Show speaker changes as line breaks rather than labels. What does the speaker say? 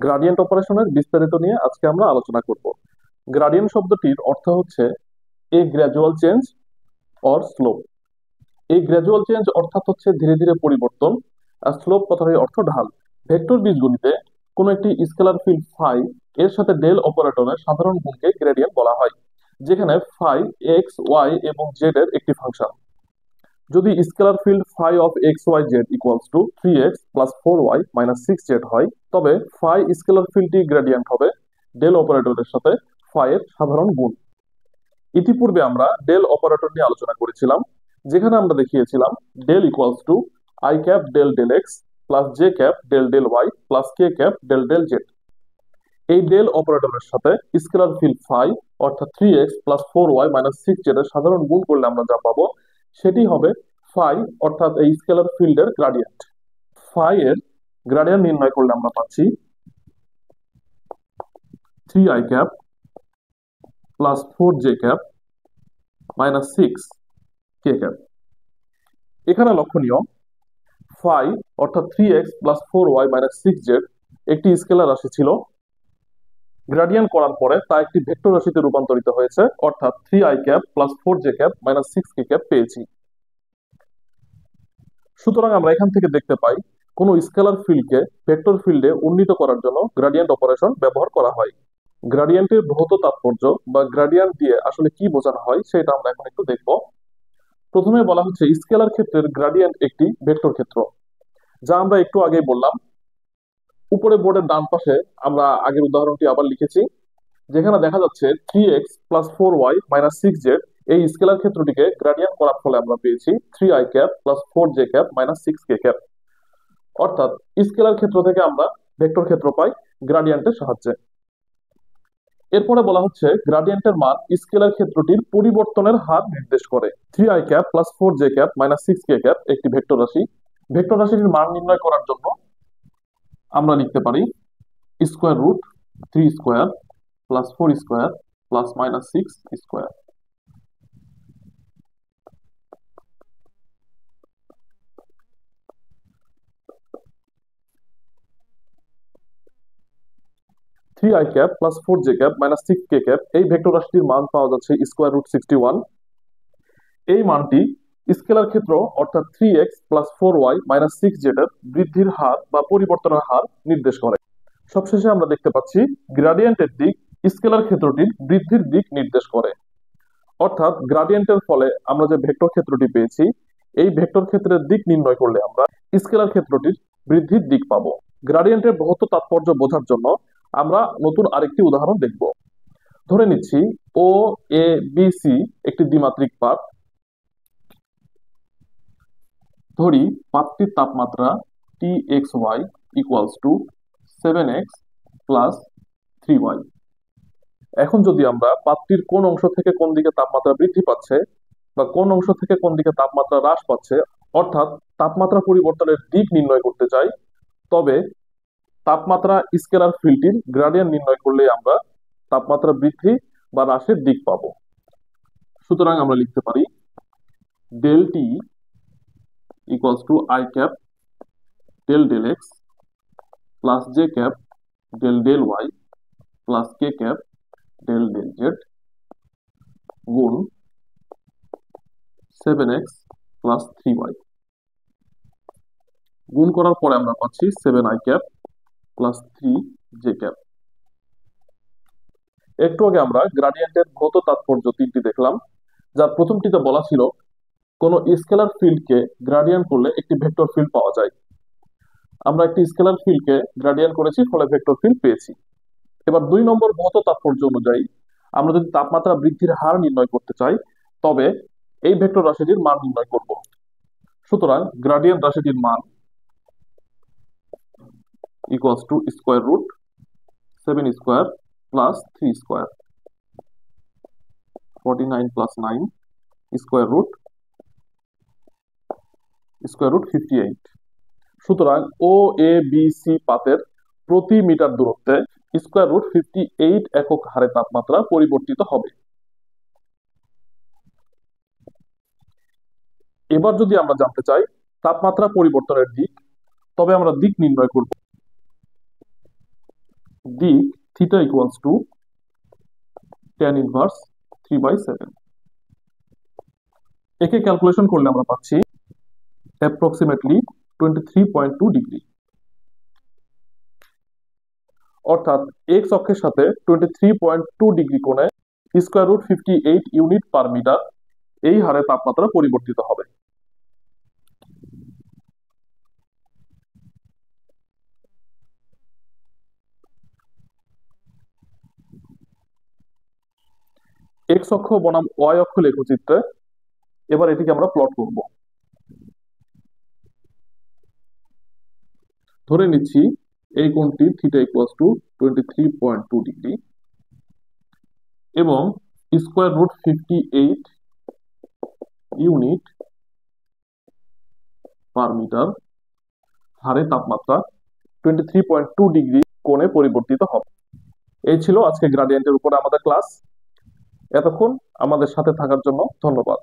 Gradient অপারেশনের বিস্তারিত নিয়ে আজকে আমরা আলোচনা করব। গ্রাডিয়েন্ট শব্দটির অর্থ হচ্ছে এ গ্র্যাজুয়াল চেঞ্জ অর স্লোপ। এই গ্র্যাজুয়াল চেঞ্জ অর্থাৎ হচ্ছে ধীরে ধীরে পরিবর্তন, আর স্লোপ কথাটির অর্থ ঢাল। ভেক্টর বীজগণিতে কোনো একটি স্কেলার ফিল্ড ফাই এর সাথে ডেল অপারেটরের সাধারণ গুণকে গ্রেডিয়েন্ট বলা হয়, যেখানে ফাই এক্স ওয়াই এবং জেড এর একটি ফাংশন। যদি scalar field phi of x y z equals to 3x plus 4y minus 6z হয়, তবে ফাই স্কেলার ফিল্ডটি গ্রেডিয়েন্ট হবে ডেল অপারেটরের সাথে ফাই এর সাধারণ গুণ। ইতিপূর্বে আমরা ডেল অপারেটর নিয়ে আলোচনা করেছিলাম, যেখানে আমরা দেখিয়েছিলাম del equals to i cap del del x plus j cap del del y plus k cap del del z. এই ডেল অপারেটরের সাথে স্কেলার ফিল্ড ফাই অর্থাৎ 3x plus 4y minus 6z এর সাধারণ গুণ করলে আমরা যা পাবো সেটি হবে ফাই, অর্থাৎ এই স্কেলার ফিল্ডের গ্রাডিয়েন্ট। ফাই এর গ্রাডিয়েন্ট নির্ণয় করলে আমরা পাচ্ছি 3i cap plus 4j cap minus 6k cap. এখানে লক্ষণীয়, ফাই অর্থাৎ 3x plus 4y minus 6z একটি স্কেলার রাশি ছিল। গ্রেডিয়েন্ট করার পরে তা একটি ভেক্টর রাশিতে রূপান্তরিত হয়েছে, অর্থাৎ 3i cap plus 4j cap minus 6k cap পেয়েছি। সুতরাং আমরা এখান থেকে দেখতে পাই কোনো স্কেলার ফিল্ডকে ভেক্টর ফিল্ডে উন্নীত করার জন্য গ্রেডিয়েন্ট অপারেশন ব্যবহার করা হয়। গ্রেডিয়েন্টের ভৌত তাৎপর্য বা গ্রেডিয়েন্ট দিয়ে আসলে কি বোঝানো হয় সেটা আমরা এখন একটু দেখব। প্রথমে বলা হচ্ছে স্কেলার ক্ষেত্রের গ্রেডিয়েন্ট একটি ভেক্টর ক্ষেত্র, যা আমরা একটু আগেই বললাম। উপরে বোর্ডের ডান পাশে আমরা আগের উদাহরণটি আবার লিখেছি, যেখানে দেখা যাচ্ছে 3x plus 4y minus 6z এই স্কেলার ক্ষেত্রটিকে গ্রেডিয়েন্ট করার ফলে আমরা পেয়েছি 3i cap plus 4j cap minus 6k cap. অর্থাৎ স্কেলার ক্ষেত্র থেকে আমরা ভেক্টর ক্ষেত্র পাই গ্রেডিয়েন্টের সাহায্যে। এরপরে বলা হচ্ছে গ্রেডিয়েন্টের মান স্কেলার ক্ষেত্রটির পরিবর্তনের হার নির্দেশ করে। 3i cap plus 4j cap minus 6k cap একটি ভেক্টর রাশি। ভেক্টর রাশিটির মান নির্ণয় করার জন্য আমরা লিখতে পারি square root 3 square plus 4 square plus minus 6 square. Three i cap plus 4j cap minus 6k cap এই ভেক্টর রাশিটির মান পাওয়া যাচ্ছে স্কোয়ার রুট 61। এই মানটি স্কেলার ক্ষেত্র অর্থাৎ 3x plus 4y minus 6z এর বৃদ্ধির হার বা পরিবর্তনের হার নির্দেশ করে। সবশেষে আমরা দেখতে পাচ্ছি গ্রেডিয়েন্টের দিক স্কেলার ক্ষেত্রটির বৃদ্ধির দিক নির্দেশ করে। অর্থাৎ গ্রেডিয়েন্টের ফলে আমরা যে ভেক্টর ক্ষেত্রটি পেয়েছি, এই ভেক্টর ক্ষেত্রের দিক নির্ণয় করলে আমরা স্কেলার ক্ষেত্রটির বৃদ্ধির দিক পাবো। গ্রেডিয়েন্টের ভৌত তাৎপর্য বোঝার জন্য আমরা নতুন আরেকটি উদাহরণ দেখব। ধরে নিচ্ছি ও এ বি সি একটি দ্বিমাত্রিক পাত। ধরি পাতটির তাপমাত্রা Txy equals to 7x plus 3y। এখন যদি আমরা পাতটির কোন অংশ থেকে কোন দিকে তাপমাত্রা বৃদ্ধি পাচ্ছে বা কোন অংশ থেকে কোন দিকে তাপমাত্রা হ্রাস পাচ্ছে, অর্থাৎ তাপমাত্রা পরিবর্তনের দিক নির্ণয় করতে চাই, তবে তাপমাত্রা স্কেলার ফিল্ডটির গ্রেডিয়েন্ট নির্ণয় করলে আমরা তাপমাত্রা বৃদ্ধি বা হ্রাসের দিক পাবো। সুতরাং আমরা লিখতে পারি del T equals to i cap del del x plus j cap del del y plus k cap del del z গুণ 7x প্লাস 3y। গুণ করার পরে আমরা পাচ্ছি 7i cap plus 3j cap. একটু আগে আমরা গ্রেডিয়েন্টের ভৌত তাৎপর্য তিনটি দেখলাম, যার প্রথমটিতে বলা ছিল কোন স্কেলার ফিল্ডকে গ্রেডিয়েন্ট করলে একটি ভেক্টর ফিল্ড পাওয়া যায়। আমরা একটি স্কেলার ফিল্ডকে গ্রেডিয়েন্ট করেছি, ফলে ভেক্টর ফিল্ড পেয়েছি। এবার 2 নম্বর ভৌত তাৎপর্য অনুযায়ী আমরা যদি তাপমাত্রা বৃদ্ধির হার নির্ণয় করতে চাই, তবে এই ভেক্টর রাশিটির মান নির্ণয় করব। সুতরাং গ্রেডিয়েন্ট রাশিটির মান equals to square root 7 square plus 3 square 49 plus 9 square root 58। সুতরাং ও এ বি সি পাতের প্রতি মিটার দূরত্বে স্কোয়ার রুট 58 একক হারে তাপমাত্রা পরিবর্তিত হবে। এবার যদি আমরা জানতে চাই তাপমাত্রা পরিবর্তনের দিক, তবে আমরা দিক নির্ণয় করব। দিক theta equals two tan inverse 3/7। একে ক্যালকুলেশন করলে আমরা পাচ্ছি অ্যাপ্রক্সিমেটলি 23.2 ডিগ্রি। অর্থাৎ এক্স অক্ষের সাথে 23.2 ডিগ্রি কোণে square root 58 unit per metre এই হারে তাপমাত্রা পরিবর্তিত হবে। এক্স অক্ষ বনাম ওয়াই অক্ষ লেখচিত্রে এবার এটিকে আমরা প্লট করব। ধরে নিচ্ছি এই কোণটি থিটা ইকুয়ালস টু 23.2 ডিগ্রি এবং square root 58 unit per metre হারে তাপমাত্রা 23.2 ডিগ্রি কোণে পরিবর্তিত হবে। এই ছিল আজকে গ্রাডিয়েন্টের উপরে আমাদের ক্লাস। এতক্ষণ আমাদের সাথে থাকার জন্য ধন্যবাদ।